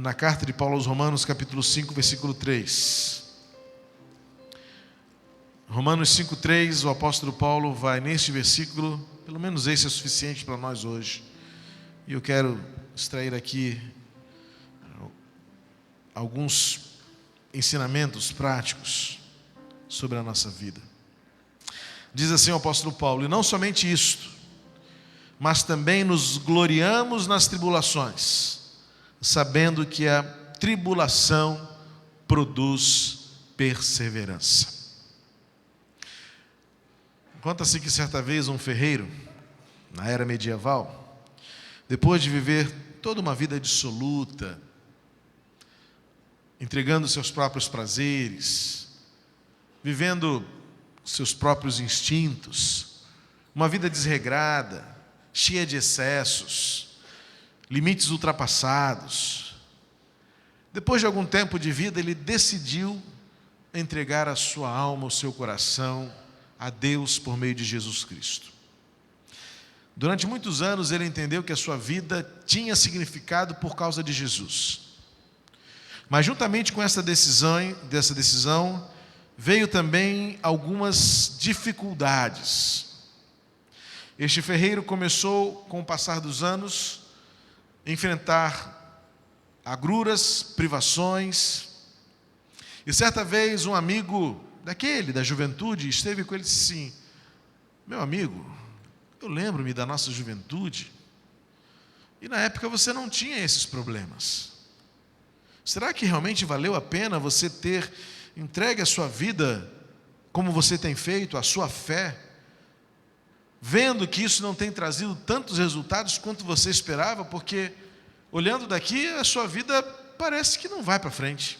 na carta de Paulo aos Romanos, capítulo 5, versículo 3. Romanos 5,3, o apóstolo Paulo vai neste versículo, pelo menos esse é suficiente para nós hoje. E eu quero extrair aqui alguns ensinamentos práticos sobre a nossa vida. Diz assim o apóstolo Paulo: e não somente isto, mas também nos gloriamos nas tribulações, sabendo que a tribulação produz perseverança. Conta-se que certa vez um ferreiro, na era medieval, depois de viver toda uma vida dissoluta, entregando seus próprios prazeres, vivendo seus próprios instintos, uma vida desregrada, cheia de excessos, limites ultrapassados. Depois de algum tempo de vida, ele decidiu entregar a sua alma, o seu coração a Deus por meio de Jesus Cristo. Durante muitos anos ele entendeu que a sua vida tinha significado por causa de Jesus. Mas juntamente com essa decisão veio também algumas dificuldades. Este ferreiro começou, com o passar dos anos, a enfrentar agruras, privações. E certa vez um amigo da juventude esteve com ele e disse assim: meu amigo, eu lembro-me da nossa juventude, e na época você não tinha esses problemas. Será que realmente valeu a pena você ter entregue a sua vida como você tem feito, a sua fé, vendo que isso não tem trazido tantos resultados quanto você esperava? Porque olhando daqui, a sua vida parece que não vai para frente.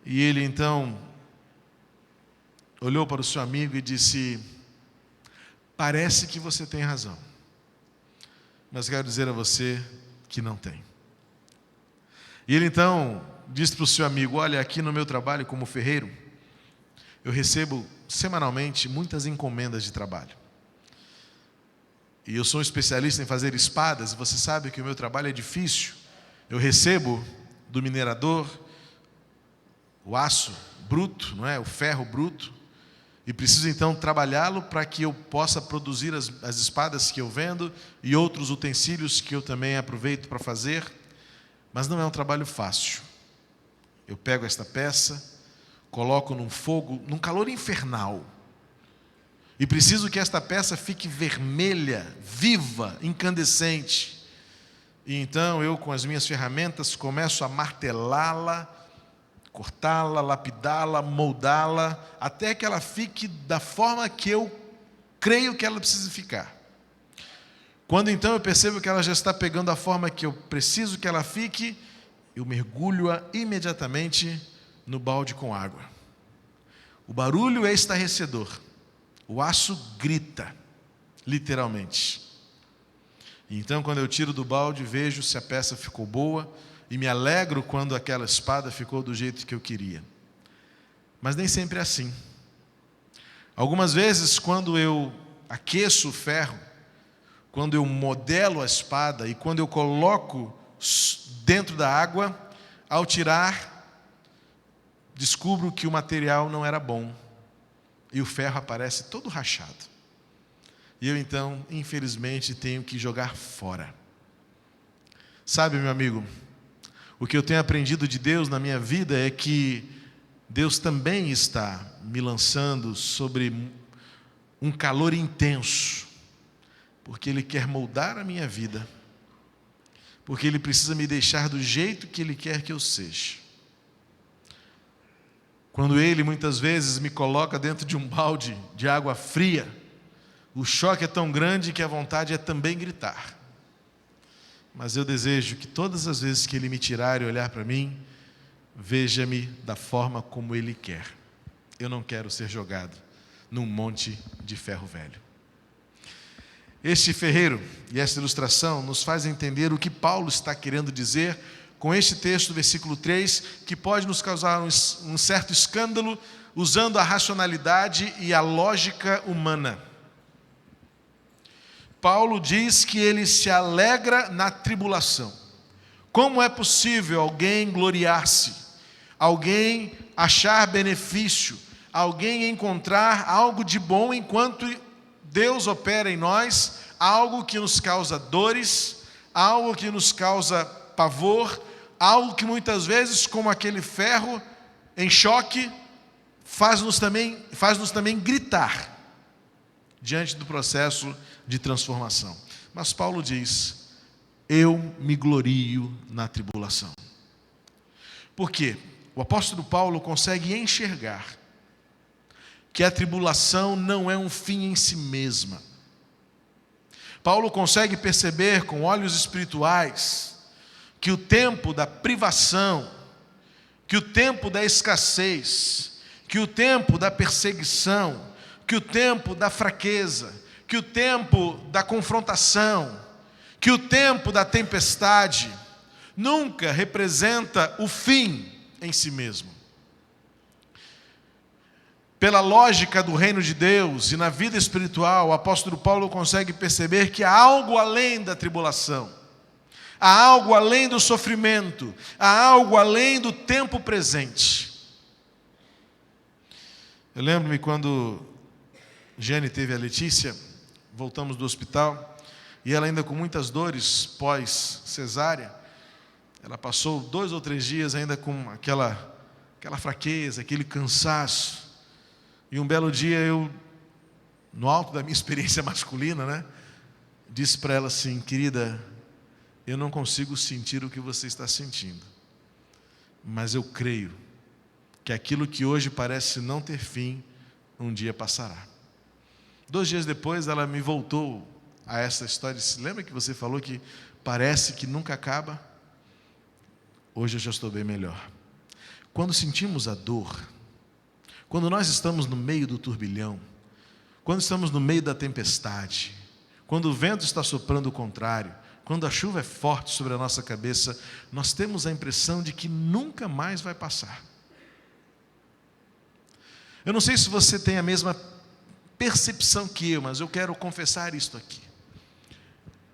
E ele então olhou para o seu amigo e disse: parece que você tem razão, mas quero dizer a você que não tem. E ele então disse para o seu amigo: olha, aqui no meu trabalho como ferreiro, eu recebo semanalmente muitas encomendas de trabalho. E eu sou um especialista em fazer espadas, e você sabe que o meu trabalho é difícil. Eu recebo do minerador o aço bruto, não é? O ferro bruto, e preciso então trabalhá-lo para que eu possa produzir as espadas que eu vendo e outros utensílios que eu também aproveito para fazer. Mas não é um trabalho fácil. Eu pego esta peça, coloco num fogo, num calor infernal, e preciso que esta peça fique vermelha, viva, incandescente. E então eu, com as minhas ferramentas, começo a martelá-la, cortá-la, lapidá-la, moldá-la, até que ela fique da forma que eu creio que ela precisa ficar. Quando então eu percebo que ela já está pegando a forma que eu preciso que ela fique, eu mergulho-a imediatamente no balde com água. O barulho é estarrecedor. O aço grita, literalmente. E então, quando eu tiro do balde, vejo se a peça ficou boa e me alegro quando aquela espada ficou do jeito que eu queria. Mas nem sempre é assim. Algumas vezes, quando eu aqueço o ferro, quando eu modelo a espada e quando eu coloco dentro da água, ao tirar, descubro que o material não era bom e o ferro aparece todo rachado. E eu então, infelizmente, tenho que jogar fora. Sabe, meu amigo, o que eu tenho aprendido de Deus na minha vida é que Deus também está me lançando sobre um calor intenso, porque Ele quer moldar a minha vida, porque Ele precisa me deixar do jeito que Ele quer que eu seja. Quando Ele muitas vezes me coloca dentro de um balde de água fria, o choque é tão grande que a vontade é também gritar. Mas eu desejo que todas as vezes que Ele me tirar e olhar para mim, veja-me da forma como Ele quer. Eu não quero ser jogado num monte de ferro velho. Este ferreiro e esta ilustração nos faz entender o que Paulo está querendo dizer com este texto, versículo 3, que pode nos causar um certo escândalo, usando a racionalidade e a lógica humana. Paulo diz que ele se alegra na tribulação. Como é possível alguém gloriar-se, alguém achar benefício, alguém encontrar algo de bom enquanto Deus opera em nós, algo que nos causa dores, algo que nos causa pavor, algo que muitas vezes, como aquele ferro em choque, faz-nos também gritar diante do processo de transformação. Mas Paulo diz: eu me glorio na tribulação. Por quê? O apóstolo Paulo consegue enxergar que a tribulação não é um fim em si mesma. Paulo consegue perceber com olhos espirituais que o tempo da privação, que o tempo da escassez, que o tempo da perseguição, que o tempo da fraqueza, que o tempo da confrontação, que o tempo da tempestade nunca representa o fim em si mesmo. Pela lógica do reino de Deus e na vida espiritual, o apóstolo Paulo consegue perceber que há algo além da tribulação, há algo além do sofrimento, há algo além do tempo presente. Eu lembro-me quando Jane teve a Letícia, voltamos do hospital, e ela ainda com muitas dores pós-cesárea, ela passou 2 ou 3 dias ainda com aquela fraqueza, aquele cansaço. E um belo dia eu, no alto da minha experiência masculina, disse para ela assim: querida, eu não consigo sentir o que você está sentindo, mas eu creio que aquilo que hoje parece não ter fim, um dia passará. 2 dias depois ela me voltou a essa história. Disse: lembra que você falou que parece que nunca acaba? Hoje eu já estou bem melhor. Quando sentimos a dor, quando nós estamos no meio do turbilhão, quando estamos no meio da tempestade, quando o vento está soprando o contrário, quando a chuva é forte sobre a nossa cabeça, nós temos a impressão de que nunca mais vai passar. Eu não sei se você tem a mesma percepção que eu, mas eu quero confessar isto aqui.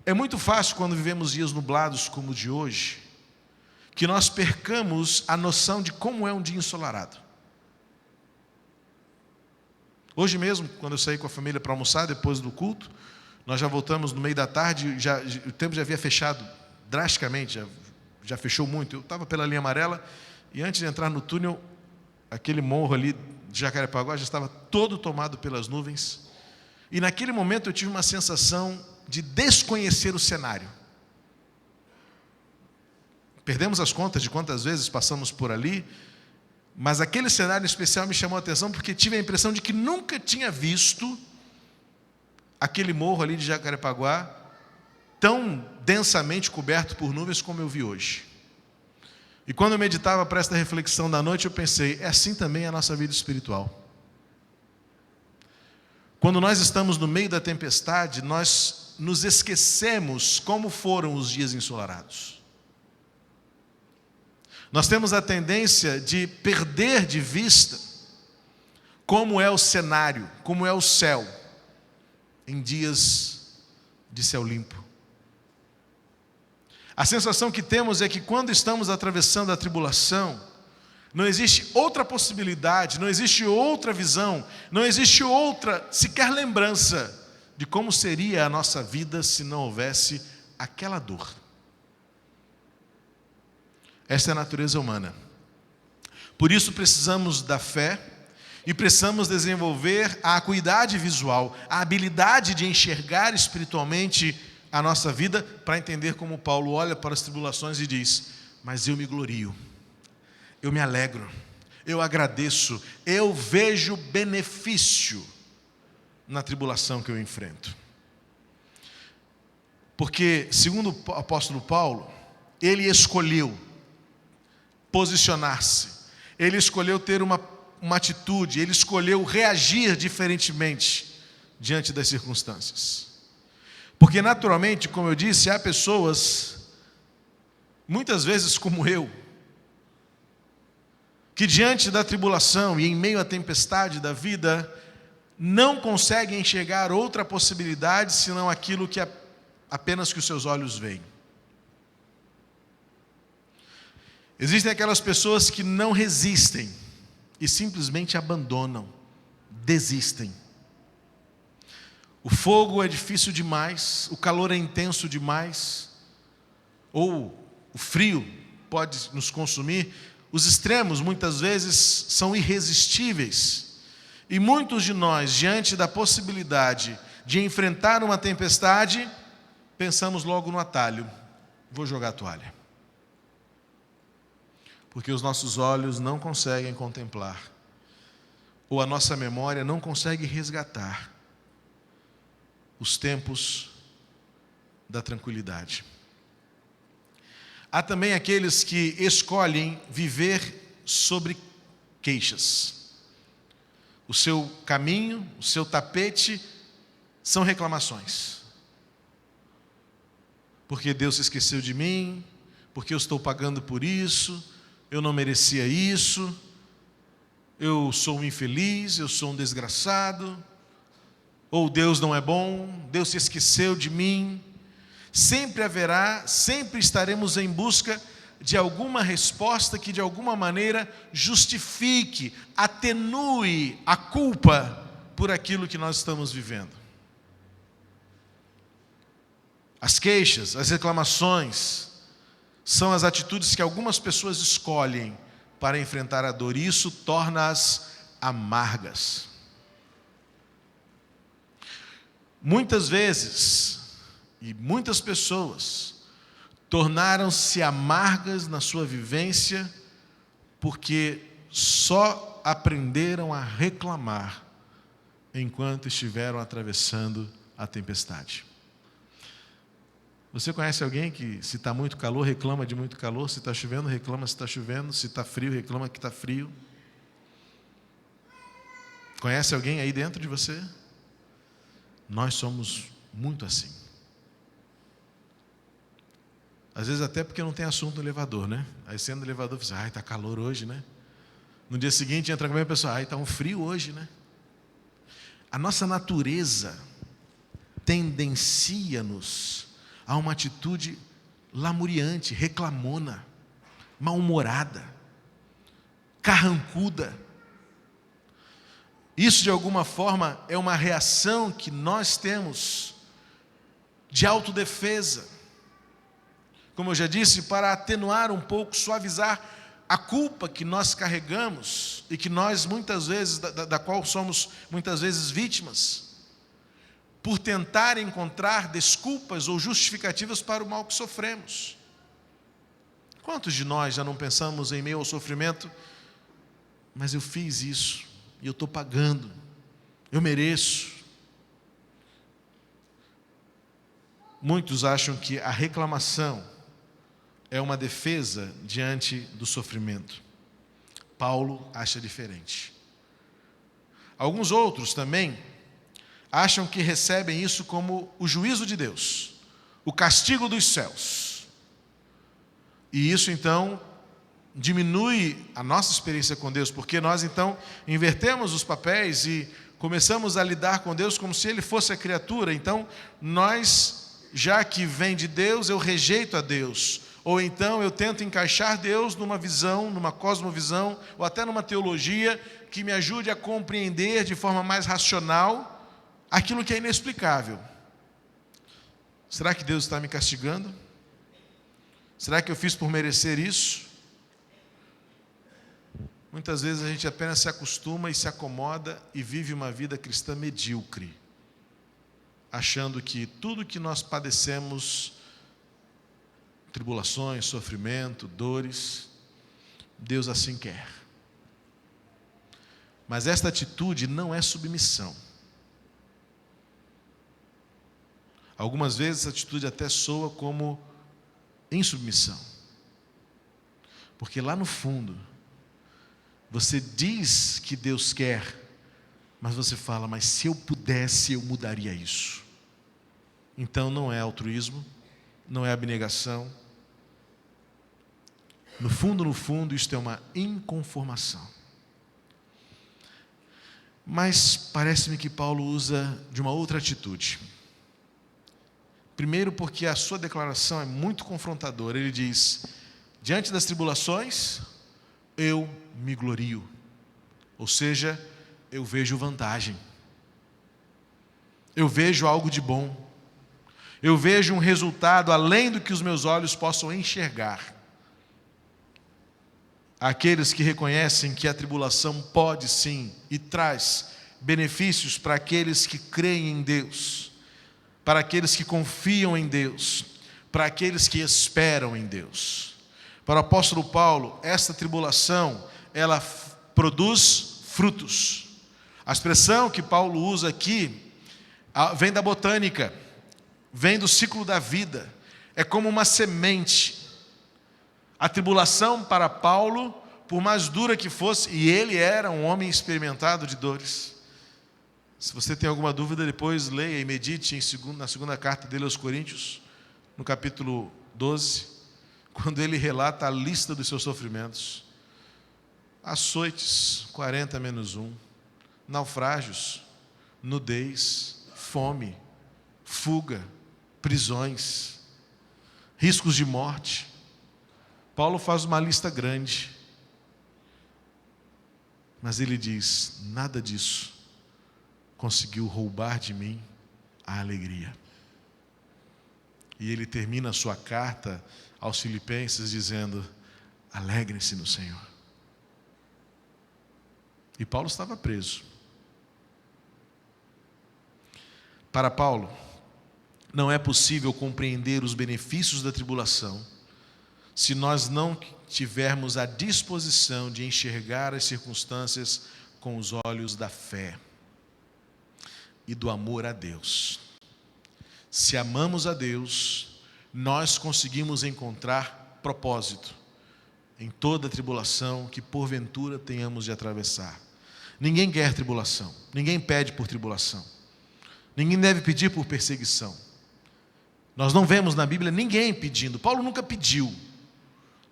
É muito fácil, quando vivemos dias nublados como o de hoje, que nós percamos a noção de como é um dia ensolarado. Hoje mesmo, quando eu saí com a família para almoçar, depois do culto, nós já voltamos no meio da tarde, o tempo já havia fechado drasticamente, já fechou muito. Eu estava pela linha amarela, e antes de entrar no túnel, aquele morro ali de Jacarepaguá já estava todo tomado pelas nuvens, e naquele momento eu tive uma sensação de desconhecer o cenário. Perdemos as contas de quantas vezes passamos por ali, mas aquele cenário especial me chamou a atenção porque tive a impressão de que nunca tinha visto aquele morro ali de Jacarepaguá tão densamente coberto por nuvens como eu vi hoje. E quando eu meditava para esta reflexão da noite, eu pensei: é assim também a nossa vida espiritual. Quando nós estamos no meio da tempestade, nós nos esquecemos como foram os dias ensolarados. Nós temos a tendência de perder de vista como é o cenário, como é o céu, em dias de céu limpo. A sensação que temos é que quando estamos atravessando a tribulação, não existe outra possibilidade, não existe outra visão, não existe outra sequer lembrança de como seria a nossa vida se não houvesse aquela dor. Esta é a natureza humana. Por isso precisamos da fé e precisamos desenvolver a acuidade visual, a habilidade de enxergar espiritualmente a nossa vida, para entender como Paulo olha para as tribulações e diz: mas eu me glorio, eu me alegro, eu agradeço, eu vejo benefício na tribulação que eu enfrento. Porque, segundo o apóstolo Paulo, ele escolheu posicionar-se, ele escolheu ter uma atitude, ele escolheu reagir diferentemente diante das circunstâncias. Porque naturalmente, como eu disse, há pessoas, muitas vezes como eu, que diante da tribulação e em meio à tempestade da vida, não conseguem enxergar outra possibilidade senão aquilo que apenas que os seus olhos veem. Existem aquelas pessoas que não resistem e simplesmente abandonam, desistem. O fogo é difícil demais, o calor é intenso demais, ou o frio pode nos consumir. Os extremos muitas vezes são irresistíveis. E muitos de nós, diante da possibilidade de enfrentar uma tempestade, pensamos logo no atalho: vou jogar a toalha. Porque os nossos olhos não conseguem contemplar, ou a nossa memória não consegue resgatar os tempos da tranquilidade. Há também aqueles que escolhem viver sobre queixas. O seu caminho, o seu tapete são reclamações. Porque Deus se esqueceu de mim, porque eu estou pagando por isso, eu não merecia isso, eu sou um infeliz, eu sou um desgraçado, ou Deus não é bom, Deus se esqueceu de mim. Sempre haverá, sempre estaremos em busca de alguma resposta que de alguma maneira justifique, atenue a culpa por aquilo que nós estamos vivendo. As queixas, as reclamações, são as atitudes que algumas pessoas escolhem para enfrentar a dor, e isso torna-as amargas. Muitas vezes, e muitas pessoas, tornaram-se amargas na sua vivência porque só aprenderam a reclamar enquanto estiveram atravessando a tempestade. Você conhece alguém que, se está muito calor, reclama de muito calor, se está chovendo, reclama se está chovendo, se está frio, reclama que está frio? Conhece alguém aí dentro de você? Nós somos muito assim. Às vezes até porque não tem assunto no elevador, né? Aí sendo no elevador, você diz: ai, está calor hoje, né? No dia seguinte entra com a pessoa: ai, está um frio hoje, né? A nossa natureza tendencia-nos a uma atitude lamuriante, reclamona, mal-humorada, carrancuda. Isso de alguma forma é uma reação que nós temos de autodefesa. Como eu já disse, para atenuar um pouco, suavizar a culpa que nós carregamos e que nós muitas vezes, da qual somos muitas vezes vítimas, por tentar encontrar desculpas ou justificativas para o mal que sofremos. Quantos de nós já não pensamos em meio ao sofrimento: mas eu fiz isso e eu estou pagando, eu mereço? Muitos acham que a reclamação é uma defesa diante do sofrimento. Paulo acha diferente. Alguns outros também acham que recebem isso como o juízo de Deus, o castigo dos céus. E isso então diminui a nossa experiência com Deus, porque nós então invertemos os papéis e começamos a lidar com Deus como se Ele fosse a criatura. Então nós, já que vem de Deus, eu rejeito a Deus. Ou então eu tento encaixar Deus numa visão, numa cosmovisão, ou até numa teologia que me ajude a compreender de forma mais racional aquilo que é inexplicável. Será que Deus está me castigando? Será que eu fiz por merecer isso? Muitas vezes a gente apenas se acostuma e se acomoda e vive uma vida cristã medíocre, achando que tudo que nós padecemos, tribulações, sofrimento, dores, Deus assim quer. Mas esta atitude não é submissão. Algumas vezes essa atitude até soa como insubmissão. Porque lá no fundo, você diz que Deus quer, mas você fala: mas se eu pudesse, eu mudaria isso. Então não é altruísmo, não é abnegação. No fundo, isto é uma inconformação. Mas parece-me que Paulo usa de uma outra atitude. Primeiro porque a sua declaração é muito confrontadora. Ele diz: Diante das tribulações, eu me glorio. Ou seja, eu vejo vantagem. Eu vejo algo de bom. Eu vejo um resultado além do que os meus olhos possam enxergar. Aqueles que reconhecem que a tribulação pode sim e traz benefícios para aqueles que creem em Deus, para aqueles que confiam em Deus, para aqueles que esperam em Deus. Para o apóstolo Paulo, esta tribulação, ela produz frutos. A expressão que Paulo usa aqui vem da botânica, vem do ciclo da vida. É como uma semente. A tribulação para Paulo, por mais dura que fosse, e ele era um homem experimentado de dores. Se você tem alguma dúvida, depois leia e medite na segunda carta dele aos Coríntios, no capítulo 12, quando ele relata a lista dos seus sofrimentos. Açoites, 40 menos 1, naufrágios, nudez, fome, fuga, prisões, riscos de morte. Paulo faz uma lista grande, mas ele diz: nada disso conseguiu roubar de mim a alegria. E ele termina a sua carta aos Filipenses dizendo: alegrem-se no Senhor. E Paulo estava preso. Para Paulo, não é possível compreender os benefícios da tribulação se nós não tivermos a disposição de enxergar as circunstâncias com os olhos da fé e do amor a Deus. Se amamos a Deus, nós conseguimos encontrar propósito em toda a tribulação que porventura tenhamos de atravessar. Ninguém quer tribulação, ninguém pede por tribulação, ninguém deve pedir por perseguição. Nós não vemos na Bíblia ninguém pedindo. Paulo nunca pediu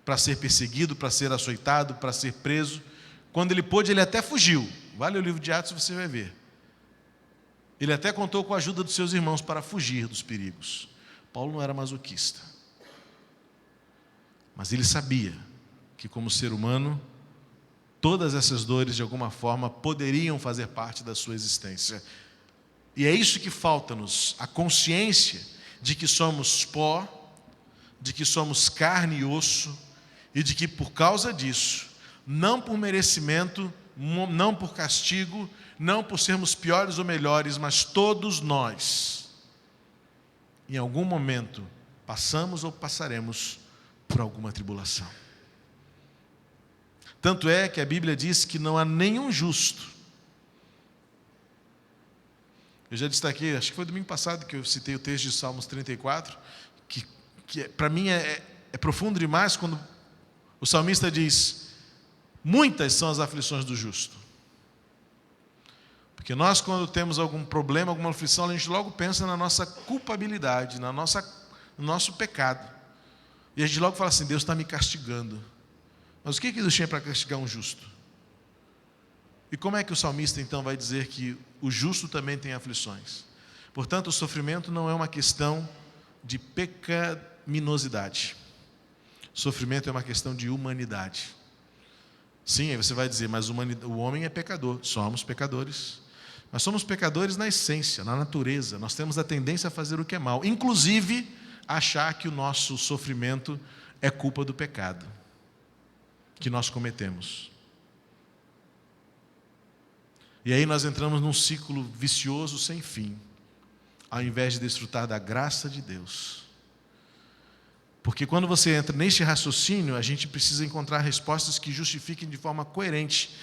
para ser perseguido, para ser açoitado, para ser preso. Quando ele pôde, ele até fugiu. Vai ler o livro de Atos, você vai ver. Ele até contou com a ajuda dos seus irmãos para fugir dos perigos. Paulo não era masoquista. Mas ele sabia que, como ser humano, todas essas dores, de alguma forma, poderiam fazer parte da sua existência. E é isso que falta-nos, a consciência de que somos pó, de que somos carne e osso, e de que por causa disso, não por merecimento, não por castigo, não por sermos piores ou melhores, mas todos nós, em algum momento, passamos ou passaremos por alguma tribulação. Tanto é que a Bíblia diz que não há nenhum justo. Eu já destaquei, acho que foi domingo passado que eu citei o texto de Salmos 34, que para mim é profundo demais quando o salmista diz: muitas são as aflições do justo. Porque nós, quando temos algum problema, alguma aflição, a gente logo pensa na nossa culpabilidade, no nosso pecado. E a gente logo fala assim: Deus está me castigando. Mas o que Deus tinha para castigar um justo? E como é que o salmista então vai dizer que o justo também tem aflições? Portanto, o sofrimento não é uma questão de pecaminosidade. O sofrimento é uma questão de humanidade. Sim, aí você vai dizer: mas o homem é pecador. Somos pecadores. Mas somos pecadores na essência, na natureza. Nós temos a tendência a fazer o que é mal, inclusive achar que o nosso sofrimento é culpa do pecado que nós cometemos. E aí nós entramos num ciclo vicioso sem fim, ao invés de desfrutar da graça de Deus. Porque quando você entra neste raciocínio, a gente precisa encontrar respostas que justifiquem de forma coerente.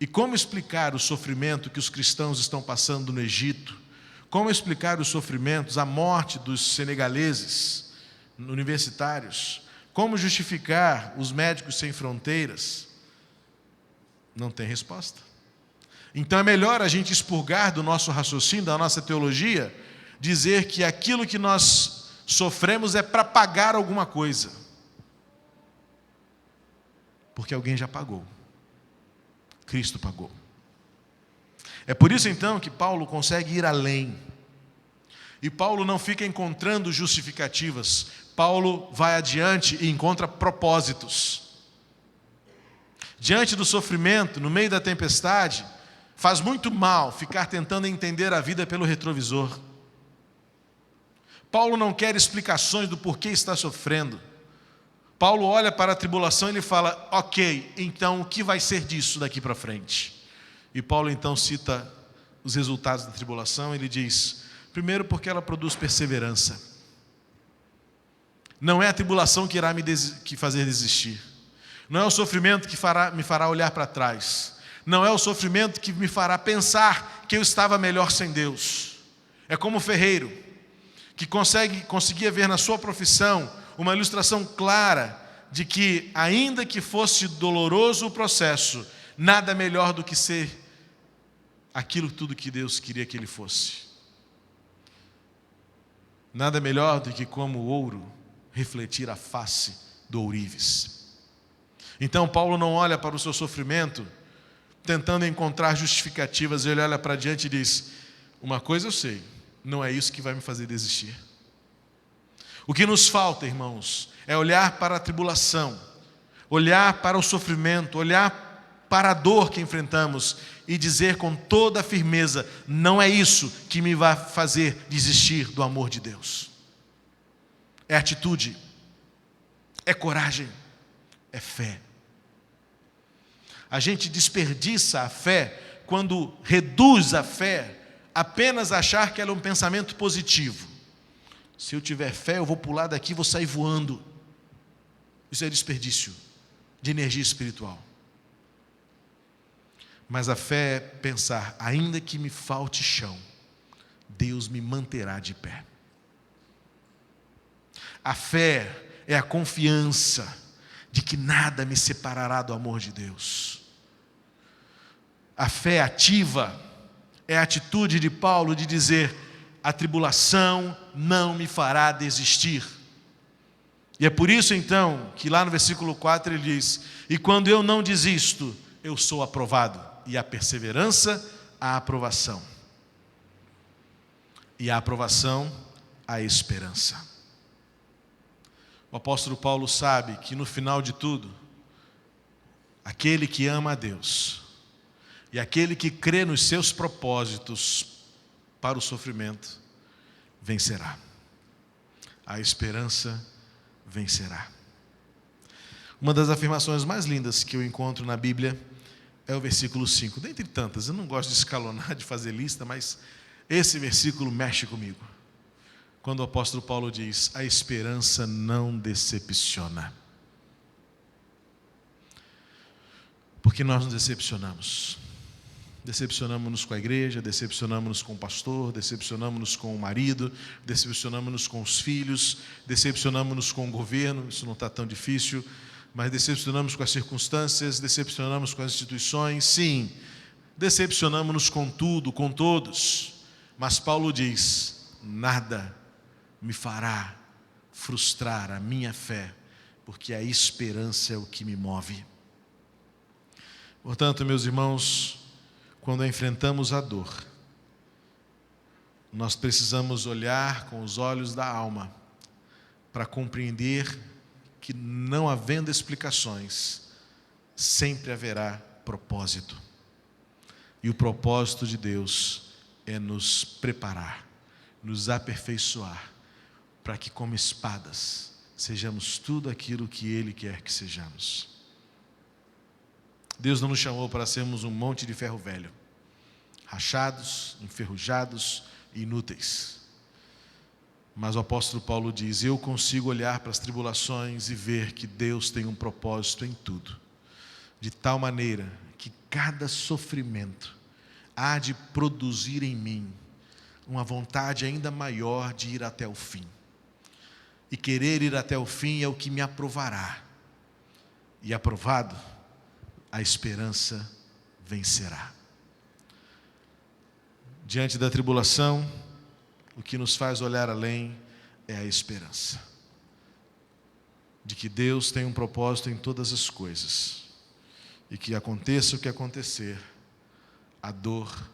E como explicar o sofrimento que os cristãos estão passando no Egito? Como explicar os sofrimentos, a morte dos senegaleses universitários? Como justificar os médicos sem fronteiras? Não tem resposta. Então é melhor a gente expurgar do nosso raciocínio, da nossa teologia, dizer que aquilo que nós sofremos é para pagar alguma coisa. Porque alguém já pagou. Cristo pagou. É por isso então que Paulo consegue ir além. E Paulo não fica encontrando justificativas. Paulo vai adiante e encontra propósitos. Diante do sofrimento, no meio da tempestade, faz muito mal ficar tentando entender a vida pelo retrovisor. Paulo não quer explicações do porquê está sofrendo. Paulo olha para a tribulação e ele fala: ok, então o que vai ser disso daqui para frente? E Paulo então cita os resultados da tribulação. Ele diz: primeiro, porque ela produz perseverança. Não é a tribulação que irá me fazer desistir. Não é o sofrimento que me fará olhar para trás. Não é o sofrimento que me fará pensar que eu estava melhor sem Deus. É como o ferreiro, que conseguia ver na sua profissão uma ilustração clara de que, ainda que fosse doloroso o processo, nada melhor do que ser aquilo tudo que Deus queria que ele fosse. Nada melhor do que, como ouro, refletir a face do ourives. Então Paulo não olha para o seu sofrimento tentando encontrar justificativas. Ele olha para diante e diz: uma coisa eu sei, não é isso que vai me fazer desistir. O que nos falta, irmãos, é olhar para a tribulação, olhar para o sofrimento, olhar para a dor que enfrentamos e dizer com toda a firmeza: não é isso que me vai fazer desistir do amor de Deus. É atitude, é coragem, é fé. A gente desperdiça a fé quando reduz a fé apenas a achar que ela é um pensamento positivo. Se eu tiver fé, eu vou pular daqui e vou sair voando. Isso é desperdício de energia espiritual. Mas a fé é pensar: ainda que me falte chão, Deus me manterá de pé. A fé é a confiança de que nada me separará do amor de Deus. A fé ativa é a atitude de Paulo de dizer: a tribulação não me fará desistir. E é por isso então que lá no versículo 4 ele diz: e quando eu não desisto, eu sou aprovado. E a perseverança, a aprovação. E a aprovação, a esperança. O apóstolo Paulo sabe que no final de tudo, aquele que ama a Deus e aquele que crê nos seus propósitos para o sofrimento, vencerá. A esperança vencerá. Uma das afirmações mais lindas que eu encontro na Bíblia é o versículo 5. Dentre tantas, eu não gosto de escalonar, de fazer lista, mas esse versículo mexe comigo. Quando o apóstolo Paulo diz: a esperança não decepciona. Porque nós nos decepcionamos. Decepcionamos-nos com a igreja, decepcionamos-nos com o pastor, decepcionamos-nos com o marido, decepcionamos-nos com os filhos, decepcionamos-nos com o governo. Isso não está tão difícil, mas decepcionamos com as circunstâncias, decepcionamos com as instituições. Sim, decepcionamos-nos com tudo, com todos. Mas Paulo diz: nada me fará frustrar a minha fé, porque a esperança é o que me move. Portanto, meus irmãos, quando enfrentamos a dor, nós precisamos olhar com os olhos da alma para compreender que, não havendo explicações, sempre haverá propósito. E o propósito de Deus é nos preparar, nos aperfeiçoar, para que, como espadas, sejamos tudo aquilo que Ele quer que sejamos. Deus não nos chamou para sermos um monte de ferro velho, rachados, enferrujados e inúteis. Mas o apóstolo Paulo diz: eu consigo olhar para as tribulações e ver que Deus tem um propósito em tudo, de tal maneira que cada sofrimento há de produzir em mim uma vontade ainda maior de ir até o fim. E querer ir até o fim é o que me aprovará. E aprovado, a esperança vencerá. Diante da tribulação, o que nos faz olhar além é a esperança de que Deus tem um propósito em todas as coisas, e que aconteça o que acontecer, a dor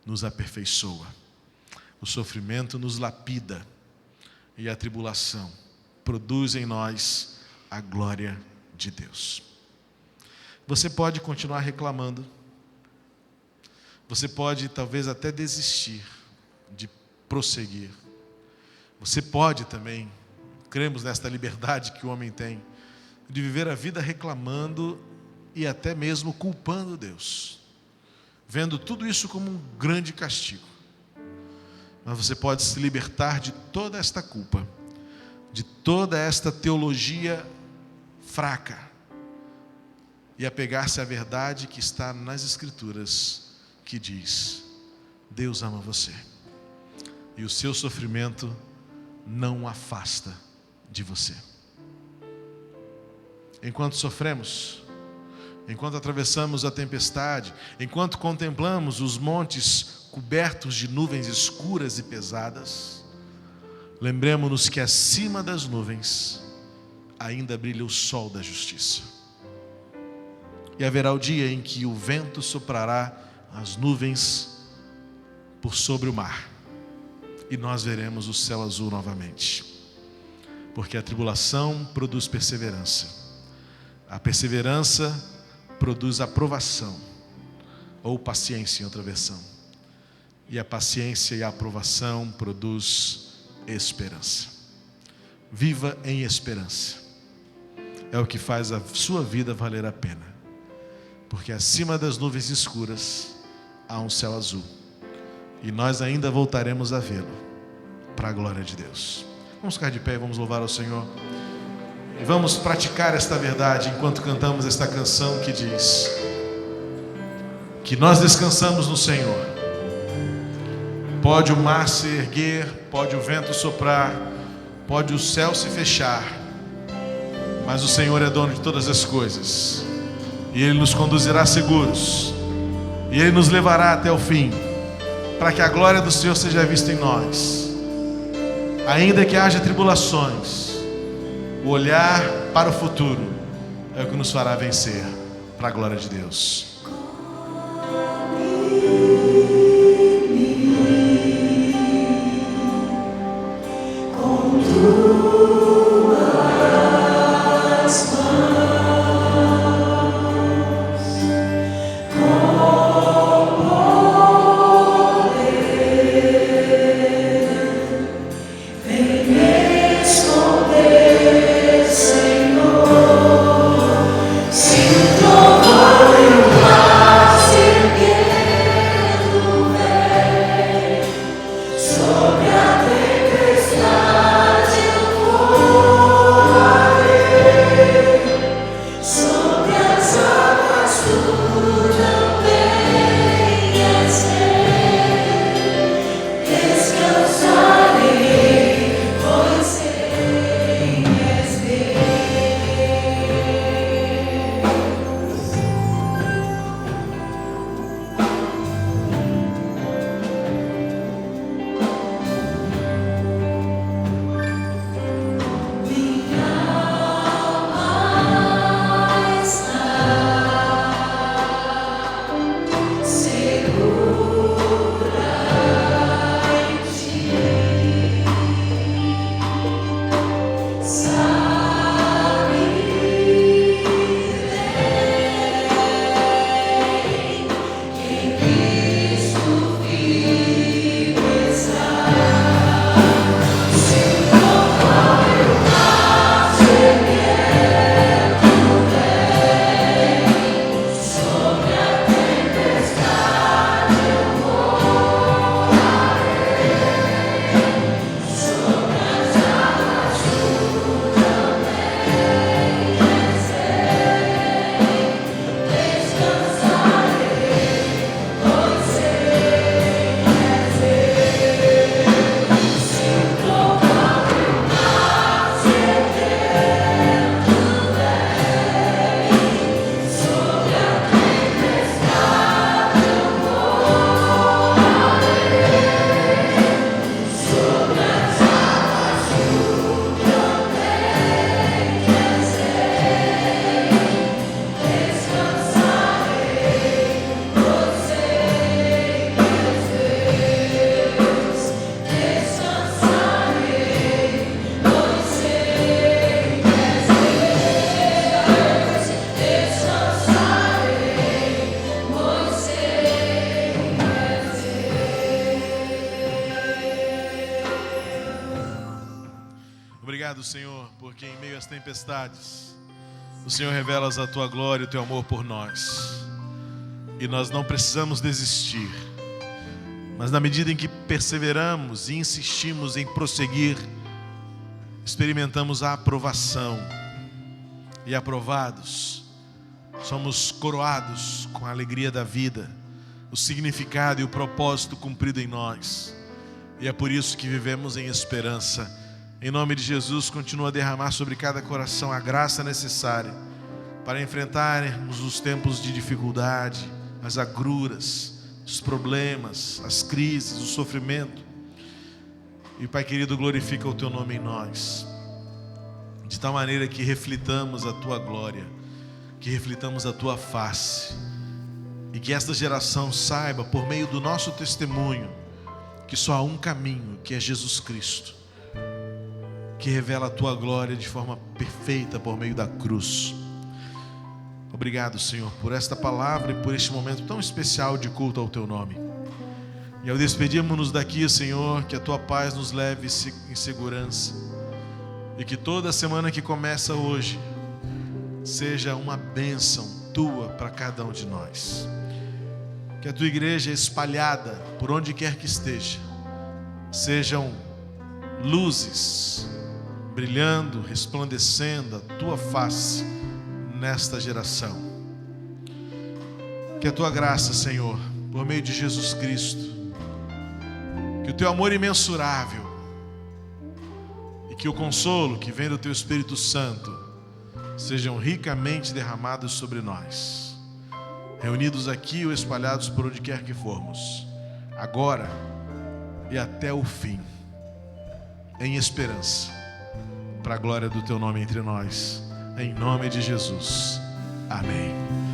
nos aperfeiçoa, o sofrimento nos lapida, e a tribulação produz em nós a glória de Deus. Você pode continuar reclamando, você pode talvez até desistir de prosseguir, você pode também, cremos nesta liberdade que o homem tem, de viver a vida reclamando e até mesmo culpando Deus, vendo tudo isso como um grande castigo. Mas você pode se libertar de toda esta culpa, de toda esta teologia fraca, e apegar-se à verdade que está nas Escrituras, que diz: Deus ama você, e o seu sofrimento não o afasta de você. Enquanto sofremos, enquanto atravessamos a tempestade, enquanto contemplamos os montes cobertos de nuvens escuras e pesadas, lembremos-nos que acima das nuvens ainda brilha o sol da justiça. E haverá o dia em que o vento soprará as nuvens por sobre o mar, e nós veremos o céu azul novamente. Porque a tribulação produz perseverança, a perseverança produz aprovação, ou paciência em outra versão, e a paciência e a aprovação produz esperança. Viva em esperança, é o que faz a sua vida valer a pena, porque acima das nuvens escuras há um céu azul, e nós ainda voltaremos a vê-lo, para a glória de Deus. Vamos ficar de pé e vamos louvar ao Senhor, e vamos praticar esta verdade enquanto cantamos esta canção que diz que nós descansamos no Senhor. Pode o mar se erguer, pode o vento soprar, pode o céu se fechar, mas o Senhor é dono de todas as coisas, e Ele nos conduzirá seguros, e Ele nos levará até o fim, para que a glória do Senhor seja vista em nós. Ainda que haja tribulações, o olhar para o futuro é o que nos fará vencer, para a glória de Deus. Senhor, se trovar Obrigado, Senhor, porque em meio às tempestades, o Senhor revela a tua glória e o teu amor por nós. E nós não precisamos desistir, mas na medida em que perseveramos e insistimos em prosseguir, experimentamos a aprovação. E aprovados, somos coroados com a alegria da vida, o significado e o propósito cumprido em nós. E é por isso que vivemos em esperança. Em nome de Jesus, continua a derramar sobre cada coração a graça necessária para enfrentarmos os tempos de dificuldade, as agruras, os problemas, as crises, o sofrimento. E Pai querido, glorifica o teu nome em nós, de tal maneira que reflitamos a tua glória, que reflitamos a tua face, e que esta geração saiba, por meio do nosso testemunho, que só há um caminho, que é Jesus Cristo, que revela a tua glória de forma perfeita por meio da cruz. Obrigado, Senhor, por esta palavra e por este momento tão especial de culto ao teu nome. E ao despedirmos-nos daqui, Senhor, que a tua paz nos leve em segurança, e que toda a semana que começa hoje seja uma bênção tua para cada um de nós. Que a tua igreja espalhada por onde quer que esteja sejam luzes brilhando, resplandecendo a tua face nesta geração. Que a tua graça, Senhor, por meio de Jesus Cristo, que o teu amor imensurável e que o consolo que vem do teu Espírito Santo sejam ricamente derramados sobre nós, reunidos aqui ou espalhados por onde quer que formos, agora e até o fim, em esperança, para a glória do teu nome entre nós, em nome de Jesus. Amém.